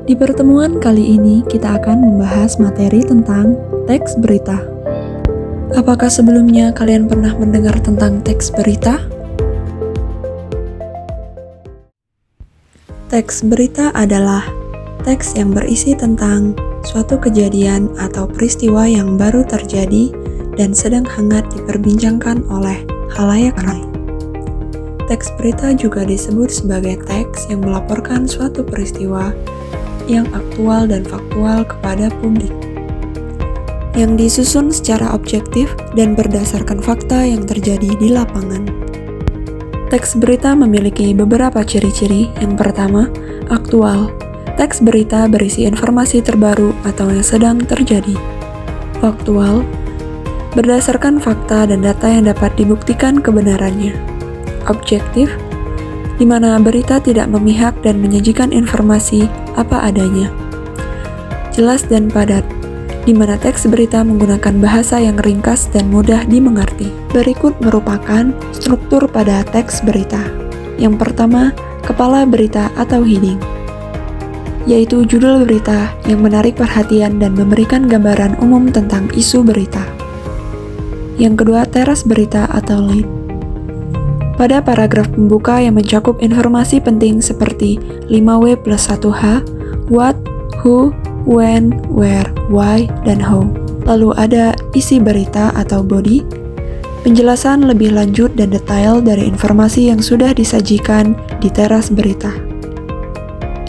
Di pertemuan kali ini kita akan membahas materi tentang teks berita. Apakah sebelumnya kalian pernah mendengar tentang teks berita? Teks berita adalah teks yang berisi tentang suatu kejadian atau peristiwa yang baru terjadi dan sedang hangat diperbincangkan oleh khalayak ramai. Teks berita juga disebut sebagai teks yang melaporkan suatu peristiwa yang aktual dan faktual kepada publik, yang disusun secara objektif dan berdasarkan fakta yang terjadi di lapangan. Teks berita memiliki beberapa ciri-ciri. Yang pertama, aktual. Teks berita berisi informasi terbaru atau yang sedang terjadi. Faktual, berdasarkan fakta dan data yang dapat dibuktikan kebenarannya. Objektif, di mana berita tidak memihak dan menyajikan informasi apa adanya. Jelas dan padat, di mana teks berita menggunakan bahasa yang ringkas dan mudah dimengerti. Berikut merupakan struktur pada teks berita. Yang pertama, kepala berita atau heading, yaitu judul berita yang menarik perhatian dan memberikan gambaran umum tentang isu berita. Yang kedua, teras berita atau lead. Pada paragraf pembuka yang mencakup informasi penting seperti 5W plus 1H, what, who, when, where, why, dan how. Lalu ada isi berita atau body, penjelasan lebih lanjut dan detail dari informasi yang sudah disajikan di teras berita.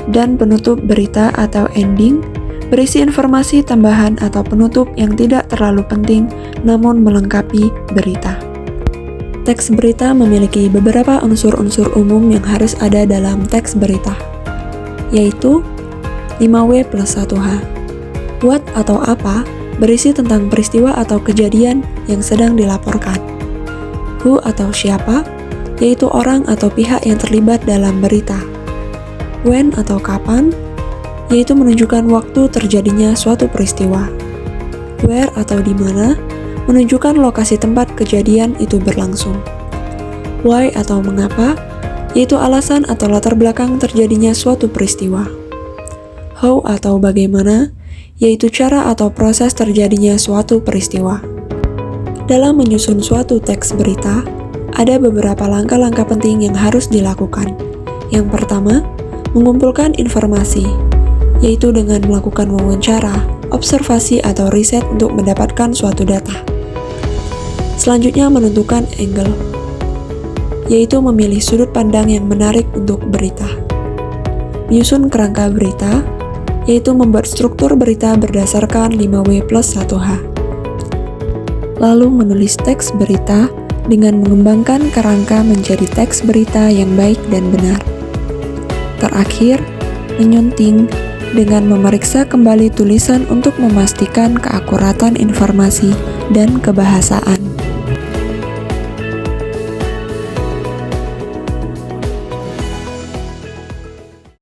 Dan penutup berita atau ending, berisi informasi tambahan atau penutup yang tidak terlalu penting namun melengkapi berita. Teks berita memiliki beberapa unsur-unsur umum yang harus ada dalam teks berita, yaitu 5W plus 1H. What atau apa berisi tentang peristiwa atau kejadian yang sedang dilaporkan. Who atau siapa, yaitu orang atau pihak yang terlibat dalam berita. When atau kapan, yaitu menunjukkan waktu terjadinya suatu peristiwa. Where atau di mana, menunjukkan lokasi tempat kejadian itu berlangsung. Why atau mengapa, yaitu alasan atau latar belakang terjadinya suatu peristiwa. How atau bagaimana, yaitu cara atau proses terjadinya suatu peristiwa. Dalam menyusun suatu teks berita, ada beberapa langkah-langkah penting yang harus dilakukan. Yang pertama, mengumpulkan informasi, yaitu dengan melakukan wawancara, observasi atau riset untuk mendapatkan suatu data. Selanjutnya menentukan angle, yaitu memilih sudut pandang yang menarik untuk berita. Menyusun kerangka berita, yaitu membuat struktur berita berdasarkan 5W plus 1H. Lalu menulis teks berita dengan mengembangkan kerangka menjadi teks berita yang baik dan benar. Terakhir, menyunting dengan memeriksa kembali tulisan untuk memastikan keakuratan informasi dan kebahasaan.